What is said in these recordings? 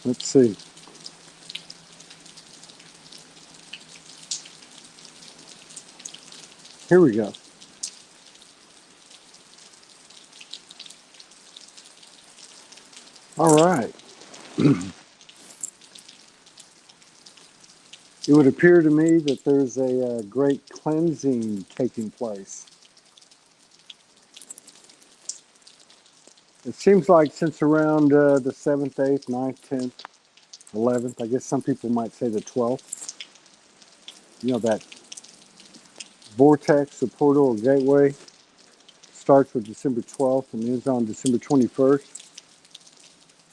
Let's see. Here we go. All right. It would appear to me that there's a great cleansing taking place. It seems like since around the 7th, 8th, 9th, 10th, 11th, I guess some people might say the 12th, that vortex, the portal, or gateway starts with December 12th and ends on December 21st.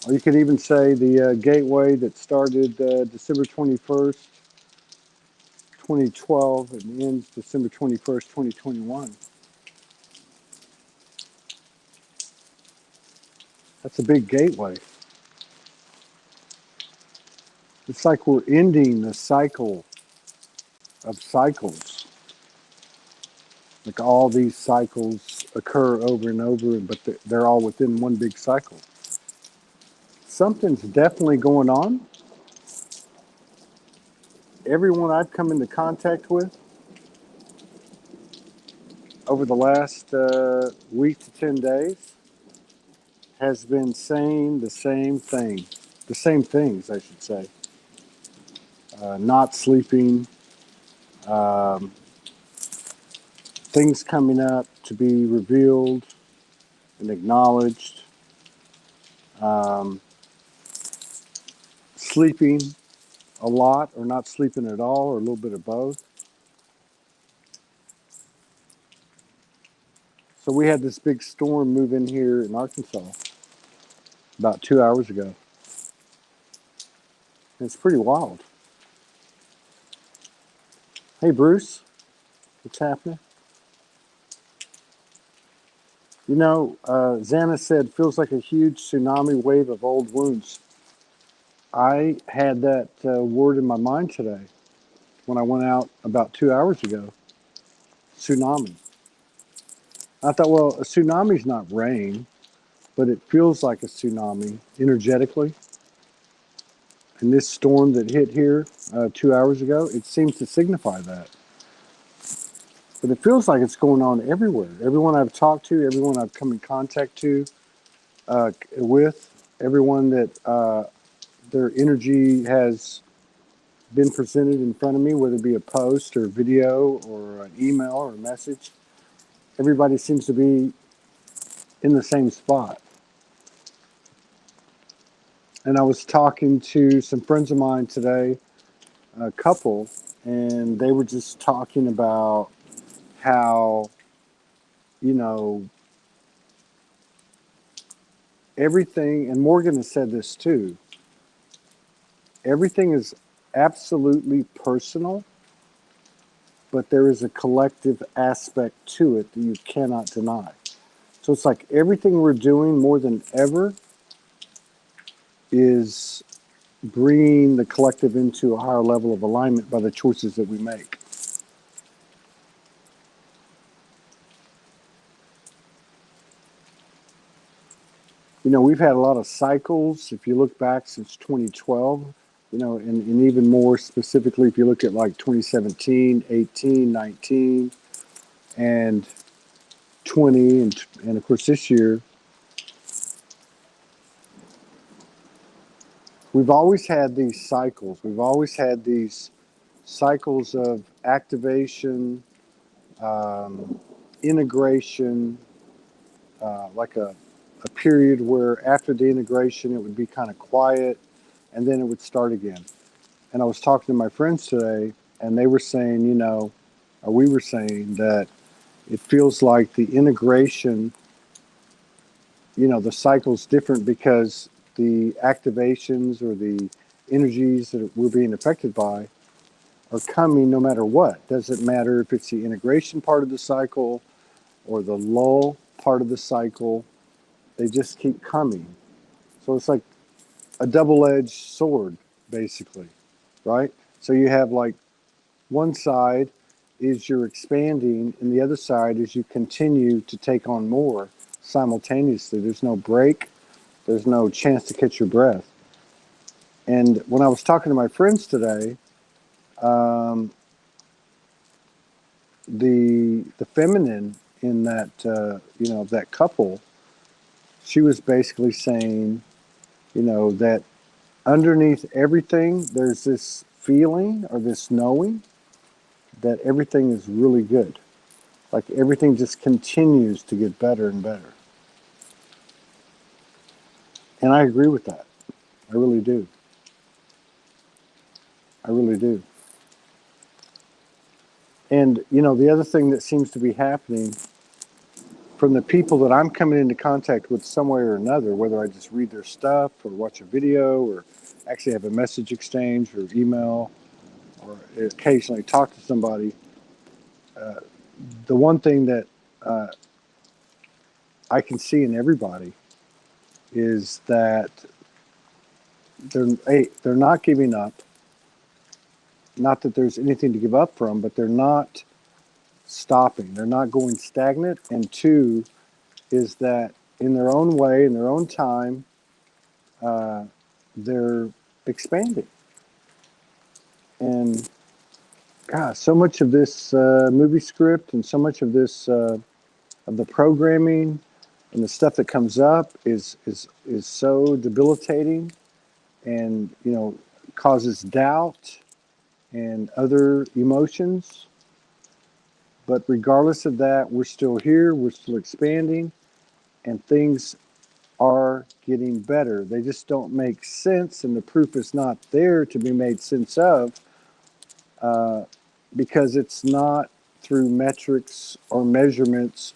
Or you could even say the gateway that started December 21st, 2012 and ends December 21st, 2021. That's a big gateway. It's like we're ending the cycle of cycles. Like all these cycles occur over and over, but they're all within one big cycle. Something's definitely going on. Everyone I've come into contact with over the last week to 10 days has been saying the same thing. The same things, I should say. Not sleeping, um, things coming up to be revealed and acknowledged, um, sleeping a lot or not sleeping at all or a little bit of both. So we had this big storm move in here in Arkansas about 2 hours ago. And it's pretty wild. Hey, Bruce, what's happening? Xana said, feels like a huge tsunami wave of old wounds. I had that word in my mind today when I went out about 2 hours ago. Tsunami. I thought, well, a tsunami's not rain, but it feels like a tsunami energetically. And this storm that hit here 2 hours ago, it seems to signify that. But it feels like it's going on everywhere. Everyone I've talked to, everyone I've come in contact with, everyone that their energy has been presented in front of me, whether it be a post or a video or an email or a message, everybody seems to be in the same spot. And I was talking to some friends of mine today, a couple, and they were just talking about how, everything, and Morgan has said this too, everything is absolutely personal, but there is a collective aspect to it that you cannot deny. So it's like everything we're doing more than ever is bringing the collective into a higher level of alignment by the choices that we make. We've had a lot of cycles. If you look back since 2012, and even more specifically, if you look at like 2017, 18, 19, and 20, and of course this year, we've always had these cycles. We've always had these cycles of activation, integration, like a period where after the integration it would be kind of quiet and then it would start again. And I was talking to my friends today and they were saying, or we were saying that it feels like the integration, the cycle's different because the activations or the energies that we're being affected by are coming no matter what. Doesn't matter if it's the integration part of the cycle or the lull part of the cycle, they just keep coming. So it's like a double-edged sword, basically, right? So you have like one side is you're expanding, and the other side is you continue to take on more simultaneously. There's no break. There's no chance to catch your breath. And when I was talking to my friends today, um, the feminine in that that couple, she was basically saying, that underneath everything, there's this feeling or this knowing that everything is really good. Like everything just continues to get better and better. And I agree with that. I really do. I really do. And, the other thing that seems to be happening from the people that I'm coming into contact with some way or another, whether I just read their stuff or watch a video or actually have a message exchange or email or occasionally talk to somebody, uh, the one thing that uh, I can see in everybody is that they're not giving up. Not that there's anything to give up from, but they're not stopping. They're not going stagnant. And two is that in their own way, in their own time, uh, they're expanding. And God, so much of this movie script and so much of this of the programming and the stuff that comes up is so debilitating, and causes doubt and other emotions. But regardless of that, we're still here. We're still expanding, and things are getting better. They just don't make sense, and the proof is not there to be made sense of, uh, because it's not through metrics or measurements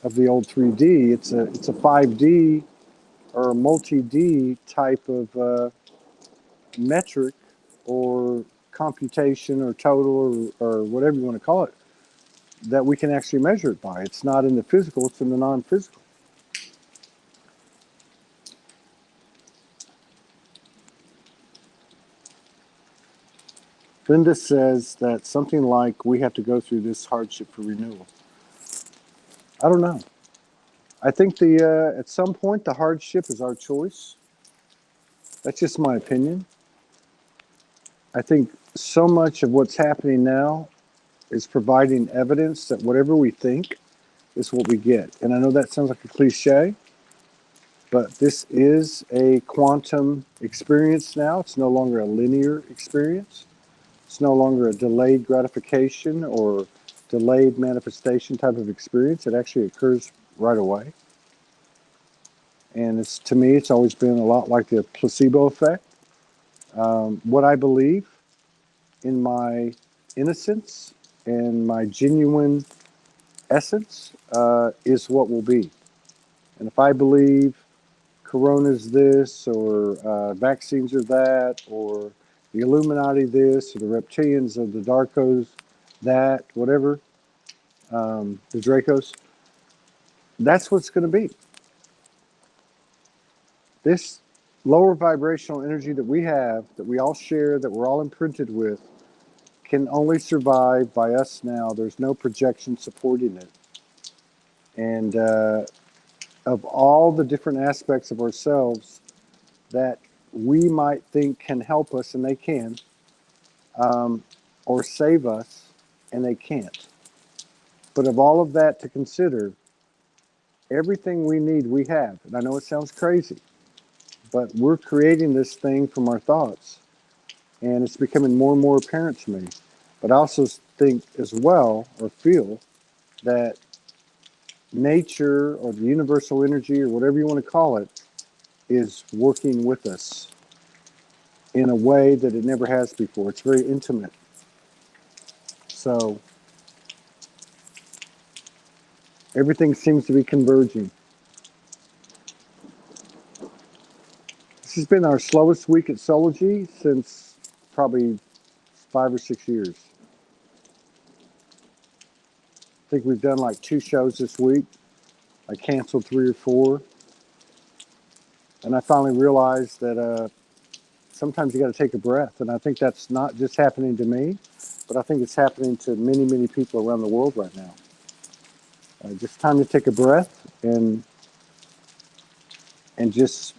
of the old 3D. It's a 5D or a multi-D type of metric or computation or total or whatever you want to call it, that we can actually measure it by. It's not in the physical, it's in the non-physical. Linda says that something like we have to go through this hardship for renewal. I don't know. I think at some point the hardship is our choice. That's just my opinion. I think so much of what's happening now is providing evidence that whatever we think is what we get. And I know that sounds like a cliche, but this is a quantum experience now. It's no longer a linear experience. It's no longer a delayed gratification or delayed manifestation type of experience. It actually occurs right away. And to me, it's always been a lot like the placebo effect. What I believe in my innocence and my genuine essence is what will be. And if I believe Corona's this, or vaccines are that, or the Illuminati this, or the reptilians of the Darkos that, whatever, the Dracos, that's what's going to be. This lower vibrational energy that we have, that we all share, that we're all imprinted with, can only survive by us now. There's no projection supporting it. And of all the different aspects of ourselves that we might think can help us, and they can, um, or save us, and they can't. But of all of that to consider, everything we need, we have. And I know it sounds crazy, but we're creating this thing from our thoughts. And it's becoming more and more apparent to me. But I also think as well, or feel, that nature or the universal energy or whatever you want to call it is working with us in a way that it never has before. It's very intimate. So everything seems to be converging. This has been our slowest week at Soulogy since probably 5 or 6 years. I think we've done like 2 shows this week. I canceled 3 or 4. And I finally realized that sometimes you got to take a breath. And I think that's not just happening to me, but I think it's happening to many, many people around the world right now. Just time to take a breath and just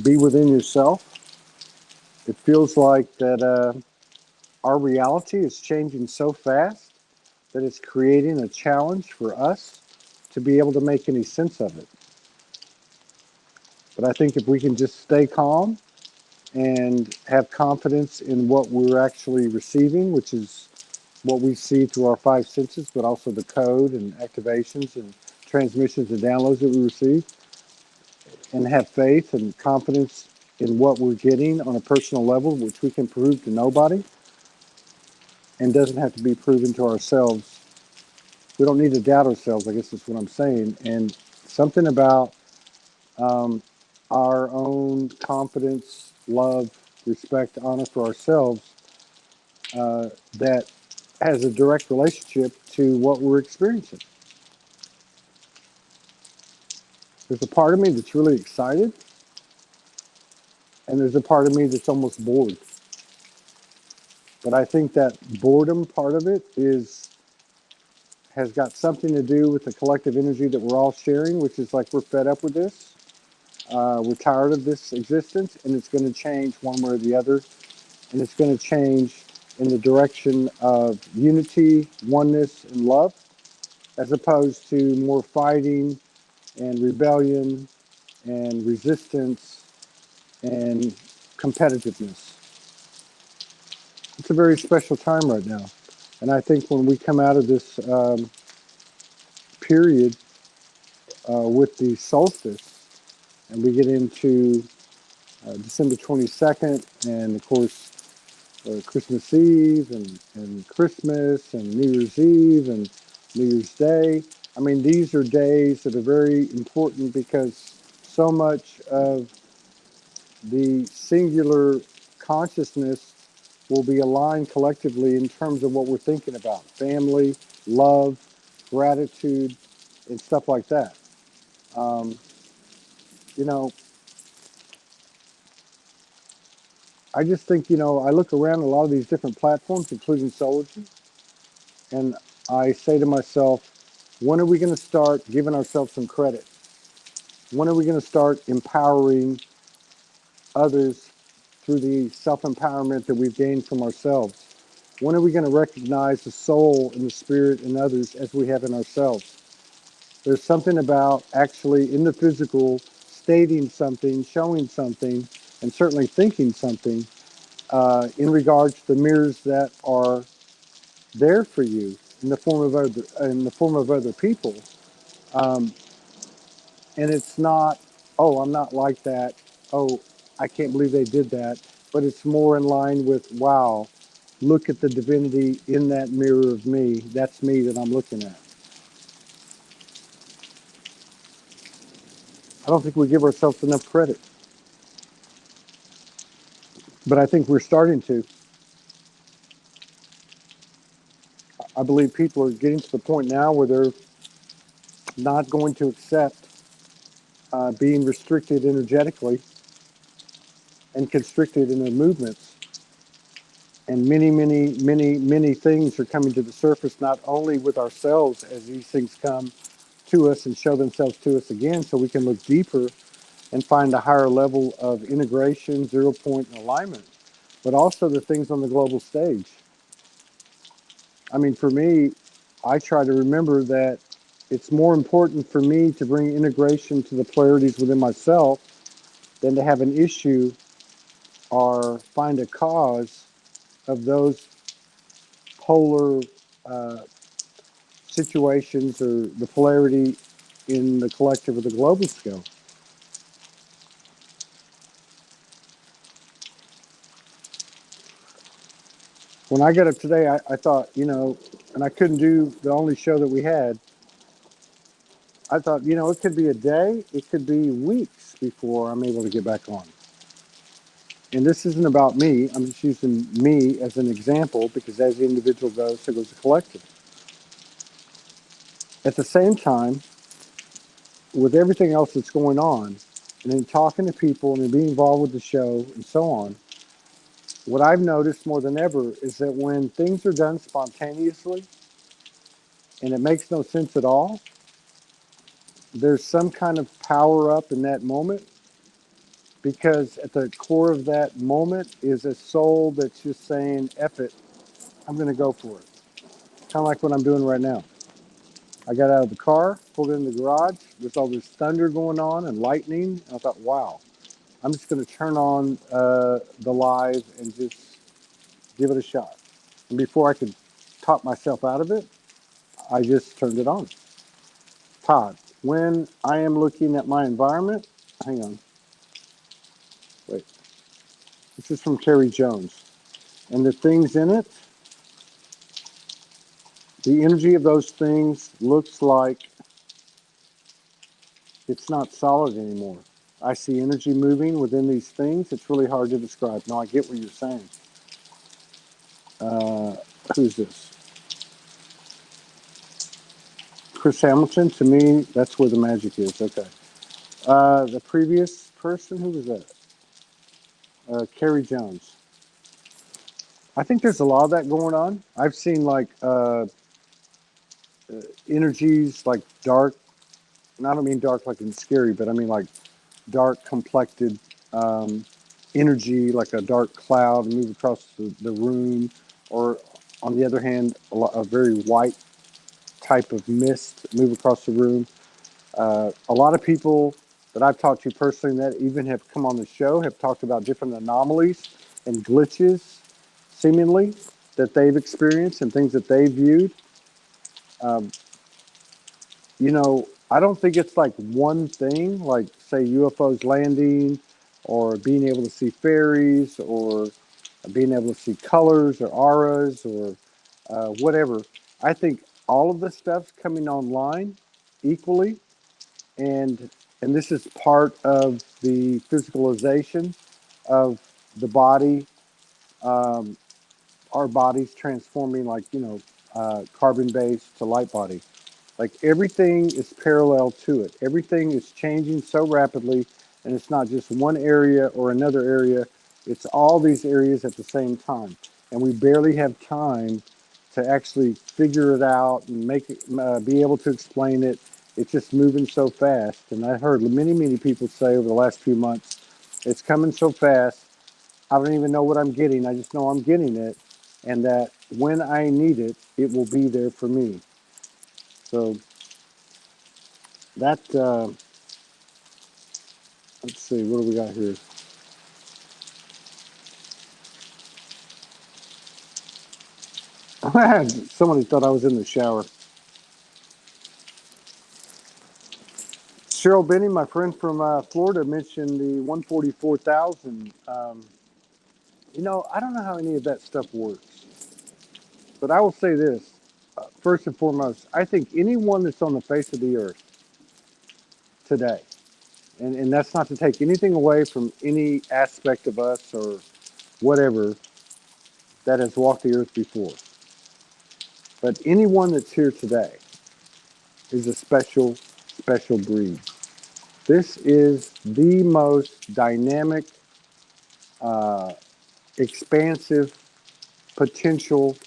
be within yourself It feels like that our reality is changing so fast that it's creating a challenge for us to be able to make any sense of it. But I think if we can just stay calm and have confidence in what we're actually receiving, which is what we see through our five senses, but also the code and activations and transmissions and downloads that we receive, and have faith and confidence in what we're getting on a personal level, which we can prove to nobody and doesn't have to be proven to ourselves. We don't need to doubt ourselves, I guess is what I'm saying. And something about um, our own confidence, love, respect, honor for ourselves that has a direct relationship to what we're experiencing. There's a part of me that's really excited, and there's a part of me that's almost bored. But I think that boredom part of it is has got something to do with the collective energy that we're all sharing, which is like we're fed up with this. We're tired of this existence, and it's going to change one way or the other. And it's going to change in the direction of unity, oneness, and love, as opposed to more fighting and rebellion and resistance and competitiveness. It's a very special time right now. And I think when we come out of this period with the solstice and we get into December 22nd, and of course, Christmas Eve and Christmas and New Year's Eve and New Year's Day. I mean, these are days that are very important because so much of the singular consciousness will be aligned collectively in terms of what we're thinking about family, love, gratitude, and stuff like that. Um, you know, I just think, I look around a lot of these different platforms, including Soulogy, and I say to myself, when are we going to start giving ourselves some credit? When are we going to start empowering others through the self-empowerment that we've gained from ourselves? When are we going to recognize the soul and the spirit in others as we have in ourselves? There's something about actually in the physical stating something, showing something, and certainly thinking something in regards to the mirrors that are there for you in the form of other people. Um, and it's not, oh, I'm not like that. Oh, I can't believe they did that. But it's more in line with, wow, look at the divinity in that mirror of me. That's me that I'm looking at. I don't think we give ourselves enough credit, but I think we're starting to. I believe people are getting to the point now where they're not going to accept being restricted energetically and constricted in their movements. And many things are coming to the surface, not only with ourselves as these things come to us and show themselves to us again, so we can look deeper and find a higher level of integration, 0 point and alignment, but also the things on the global stage. I mean, for me, I try to remember that it's more important for me to bring integration to the polarities within myself than to have an issue or find a cause of those polar uh, situations or the polarity in the collective or the global scale. When I got up today, I thought, and I couldn't do the only show that we had. I thought, it could be a day, it could be weeks before I'm able to get back on. And this isn't about me. I'm just using me as an example because as the individual goes, so goes the collective. At the same time, with everything else that's going on, and in talking to people and in being involved with the show and so on, what I've noticed more than ever is that when things are done spontaneously and it makes no sense at all, there's some kind of power up in that moment because at the core of that moment is a soul that's just saying, F it, I'm going to go for it. Kind of like what I'm doing right now. I got out of the car, pulled in the garage. There's all this thunder going on and lightning. And I thought, wow, I'm just going to turn on the live and just give it a shot. And before I could talk myself out of it, I just turned it on. Todd, when I am looking at my environment, hang on, wait, this is from Terry Jones. And the things in it, the energy of those things looks like it's not solid anymore. I see energy moving within these things. It's really hard to describe. No, I get what you're saying. Uh, who's this? Chris Hamilton. To me, that's where the magic is. Okay. The previous person, who was that? Carrie Jones. I think there's a lot of that going on. I've seen like energies like dark, and I don't mean dark like in scary, but I mean like dark complected um, energy, like a dark cloud, move across the room, or on the other hand, a very white type of mist move across the room. A lot of people that I've talked to personally that even have come on the show have talked about different anomalies and glitches, seemingly, that they've experienced and things that they've viewed. Um, I don't think it's like one thing, like say UFOs landing or being able to see fairies or being able to see colors or auras or whatever. I think all of the stuff's coming online equally, and and this is part of the physicalization of the body, um, our bodies transforming like carbon based to light body. Like everything is parallel to it. Everything is changing so rapidly, and it's not just one area or another area. It's all these areas at the same time, and we barely have time to actually figure it out and make it, be able to explain it. It's just moving so fast, and I heard many people say over the last few months, it's coming so fast. I don't even know what I'm getting. I just know I'm getting it, and that when I need it, it will be there for me. So that let's see, what do we got here? Somebody thought I was in the shower. Cheryl Benny, my friend from Florida, mentioned the 144,000. I don't know how any of that stuff works, but I will say this. First and foremost, I think anyone that's on the face of the earth today, and that's not to take anything away from any aspect of us or whatever that has walked the earth before, but anyone that's here today is a special breed. This is the most dynamic, uh, expansive, potential,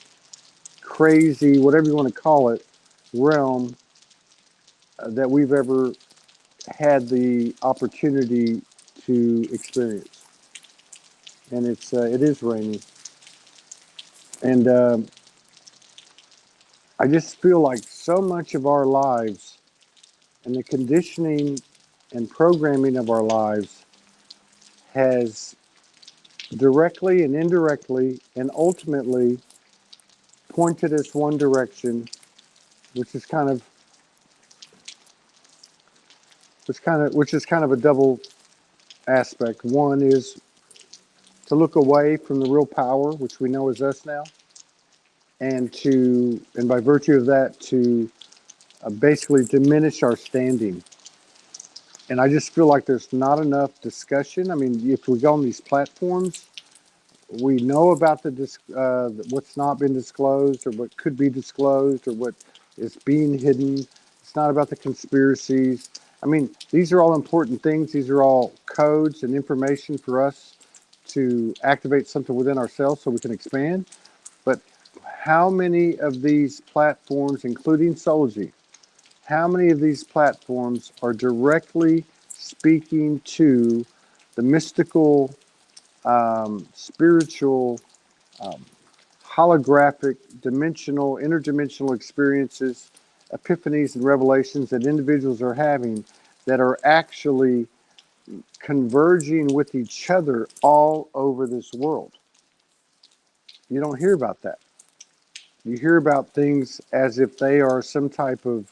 crazy, whatever you want to call it, realm that we've ever had the opportunity to experience. And it is rainy. And I just feel like so much of our lives and the conditioning and programming of our lives has directly and indirectly and ultimately pointed us one direction, which is kind of which is kind of a double aspect. One is to look away from the real power, which we know is us now, and by virtue of that to basically diminish our standing. And I just feel like there's not enough discussion. I mean, if we go on these platforms, we know about what's not been disclosed or what could be disclosed or what is being hidden. It's not about the conspiracies. I mean, these are all important things. These are all codes and information for us to activate something within ourselves so we can expand. But how many of these platforms, including Soulogy, how many of these platforms are directly speaking to the mystical, spiritual, um, holographic, dimensional, interdimensional experiences, epiphanies, and revelations that individuals are having that are actually converging with each other all over this world. You don't hear about that. You hear about things as if they are some type of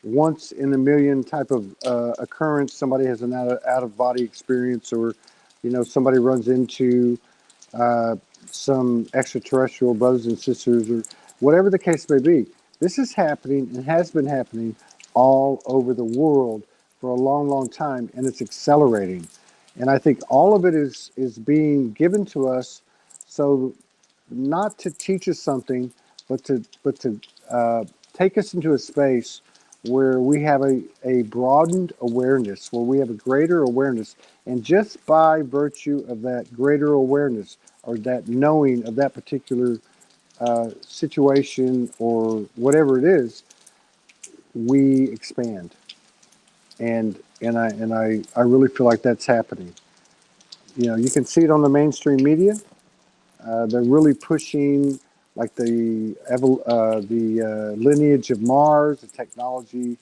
once in a million type of occurrence. Somebody has an out of body experience, or somebody runs into uh, some extraterrestrial brothers and sisters, or whatever the case may be. This is happening and has been happening all over the world for a long, long time, and it's accelerating. And I think all of it is being given to us, so not to teach us something, but to take us into a space where we have a broadened awareness, where we have a greater awareness. And just by virtue of that greater awareness, or that knowing of that particular situation or whatever it is, we expand. And I really feel like that's happening. You can see it on the mainstream media. They're really pushing like the lineage of Mars, the technology,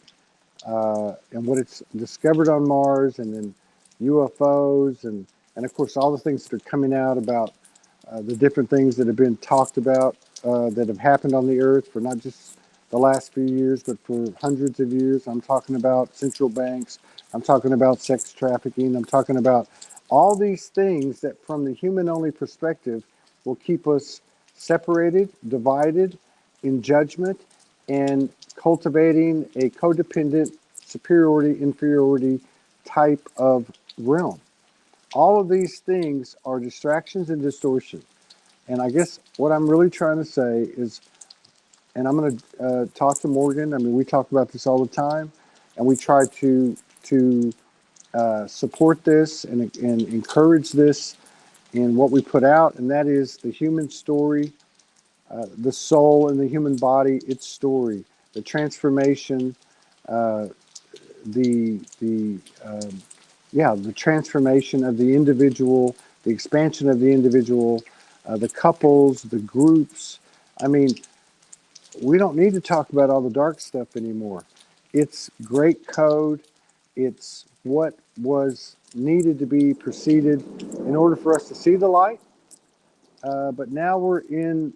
and what it's discovered on Mars, and then UFOs, and of course all the things that are coming out about the different things that have been talked about that have happened on the Earth for not just the last few years, but for hundreds of years. I'm talking about central banks. I'm talking about sex trafficking. I'm talking about all these things that, from the human-only perspective, will keep us separated, divided, in judgment, and cultivating a codependent superiority, inferiority type of realm. All of these things are distractions and distortion. And I guess what I'm really trying to say is, and I'm going to talk to Morgan. I mean, we talk about this all the time, and we try to support this and encourage this in what we put out, and that is the human story, the soul and the human body, its story, the transformation, uh, the yeah, the transformation of the individual, the expansion of the individual, the couples, the groups. I mean, we don't need to talk about all the dark stuff anymore. It's great code. It's what was needed to be preceded in order for us to see the light. But now we're in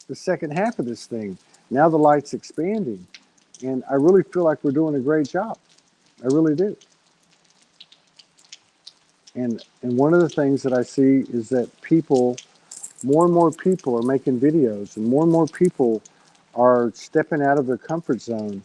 the second half of this thing. Now the light's expanding. And I really feel like we're doing a great job. I really do. And one of the things that I see is that people, more and more people are making videos, and more people are stepping out of their comfort zone,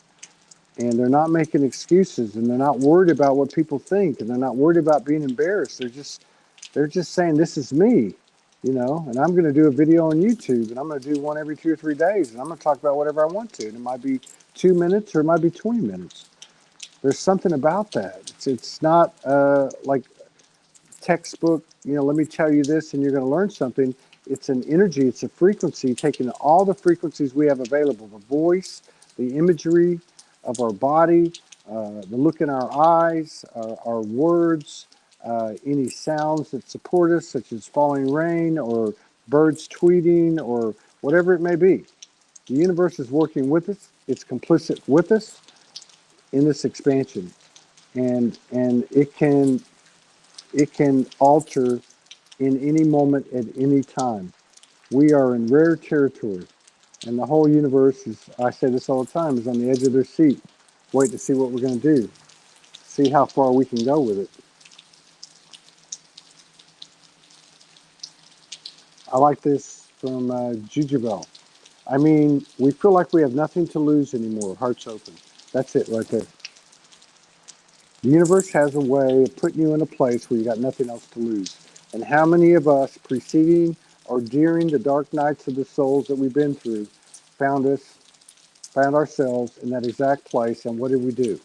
and they're not making excuses, and they're not worried about what people think, and they're not worried about being embarrassed. They're just saying, this is me, and I'm going to do a video on YouTube, and I'm going to do one every 2 or 3 days, and I'm going to talk about whatever I want to. And it might be 2 minutes or it might be 20 minutes. There's something about that. It's not like textbook, let me tell you this and you're going to learn something. It's an energy, it's a frequency, taking all the frequencies we have available, the voice, the imagery of our body, the look in our eyes, our words, any sounds that support us, such as falling rain or birds tweeting or whatever it may be. The universe is working with us. It's complicit with us in this expansion, and it can alter in any moment at any time. We are in rare territory, and the whole universe is, I say this all the time, is on the edge of their seat, waiting to see what we're going to do, see how far we can go with it. I like this from Jujubel. I mean, we feel like we have nothing to lose anymore. Hearts open. That's it right there. The universe has a way of putting you in a place where you got nothing else to lose. And how many of us, preceding or during the dark nights of the souls that we've been through, found ourselves in that exact place? And what did we do?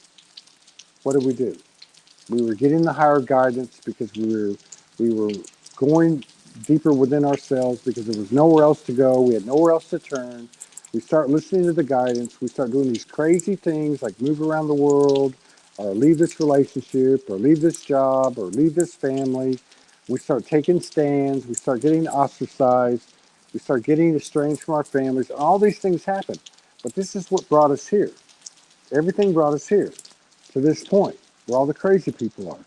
What did we do? We were getting the higher guidance because we were going deeper within ourselves because there was nowhere else to go. We had nowhere else to turn. We start listening to the guidance. We start doing these crazy things like move around the world, or leave this relationship, or leave this job, or leave this family. We start taking stands. We start getting ostracized. We start getting estranged from our families. All these things happen. But this is what brought us here. Everything brought us here to this point where all the crazy people are.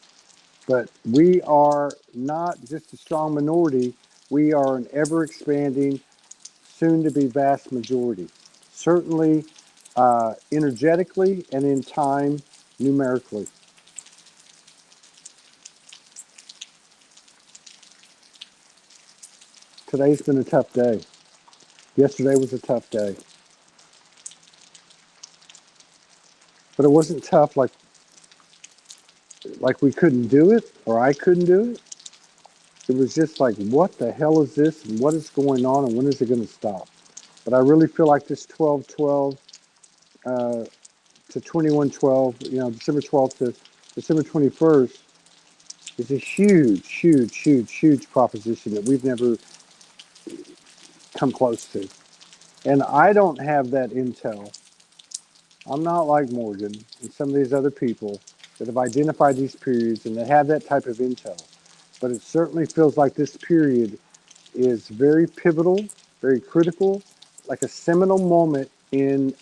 But we are not just a strong minority. We are an ever expanding, soon to be vast majority. Certainly energetically and in time numerically. Today's been a tough day. Yesterday was a tough day. But it wasn't tough like we couldn't do it or I couldn't do it. It was just like, what the hell is this and what is going on and when is it going to stop? But I really feel like this 12/12 uh, to 21/12, December 12th to December 21st is a huge, huge, huge, huge proposition that we've never come close to. And I don't have that intel. I'm not like Morgan and some of these other people that have identified these periods and that have that type of intel. But it certainly feels like this period is very pivotal, very critical, like a seminal moment in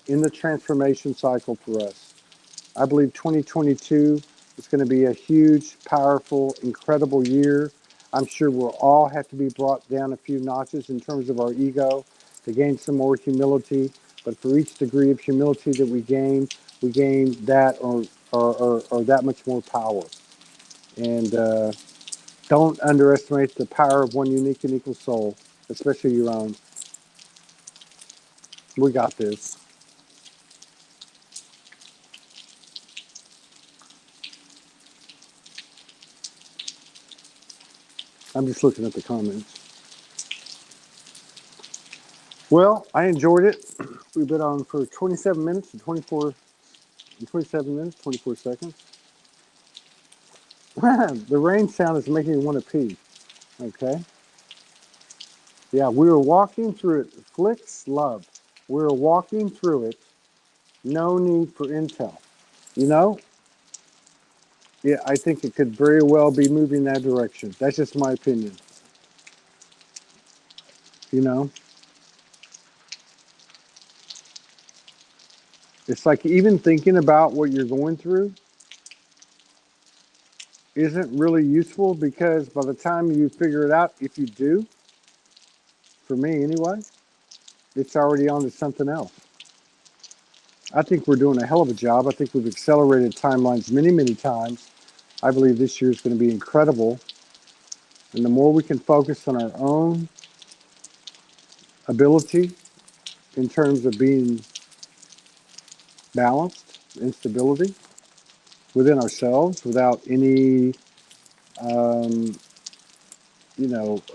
the transformation cycle for us. I believe 2022 is going to be a huge, powerful, incredible year. I'm sure we'll all have to be brought down a few notches in terms of our ego to gain some more humility. But for each degree of humility that we gain that or that much more power. And don't underestimate the power of one unique and equal soul, especially your own. We got this. I'm just looking at the comments. Well, I enjoyed it. We've been on for 27 minutes and 27 minutes, 24 seconds. The rain sound is making me want to pee. Okay. Yeah, we were walking through it. Flicks love. We were walking through it. No need for intel. You know, yeah, I think it could very well be moving that direction. That's just my opinion. You know, it's like even thinking about what you're going through isn't really useful because by the time you figure it out, if you do, for me anyway, it's already on to something else. I think we're doing a hell of a job. I think we've accelerated timelines many, many times. I believe this year is going to be incredible. And the more we can focus on our own ability in terms of being balanced and stability within ourselves without any, um,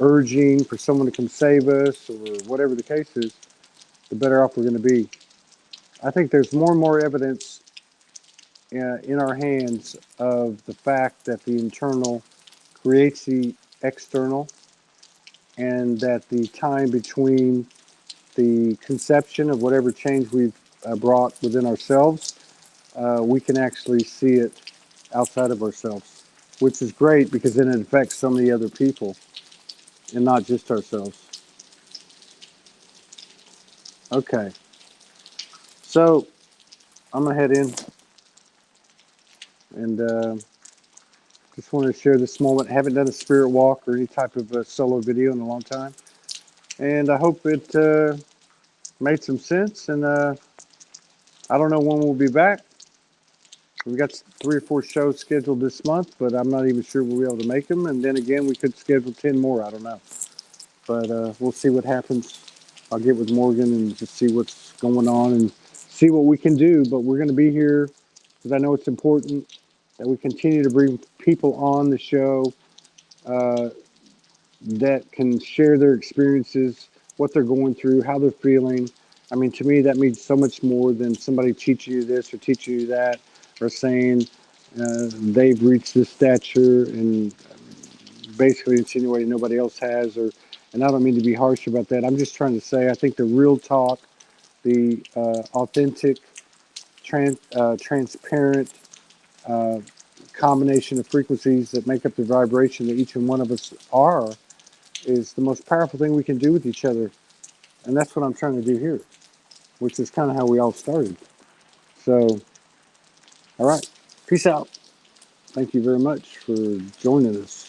urging for someone to come save us or whatever the case is, the better off we're going to be. I think there's more and more evidence in our hands of the fact that the internal creates the external and that the time between the conception of whatever change we've brought within ourselves, we can actually see it outside of ourselves, which is great because then it affects so many other people and not just ourselves. Okay, so I'm gonna head in and just wanted to share this moment. I haven't done a spirit walk or any type of solo video in a long time, and I hope it made some sense. And I don't know when we'll be back. We've got 3 or 4 shows scheduled this month, but I'm not even sure we'll be able to make them. And then again, we could schedule 10 more. I don't know. But we'll see what happens. I'll get with Morgan and just see what's going on and see what we can do. But we're going to be here because I know it's important that we continue to bring people on the show uh, that can share their experiences, what they're going through, how they're feeling. I mean, to me, that means so much more than somebody teaching you this or teaching you that or saying they've reached this stature and basically insinuating nobody else has. And I don't mean to be harsh about that. I'm just trying to say I think the real talk, the authentic transparent uh, combination of frequencies that make up the vibration that each and one of us are is the most powerful thing we can do with each other. And that's what I'm trying to do here, which is kind of how we all started. So, all right. Peace out. Thank you very much for joining us.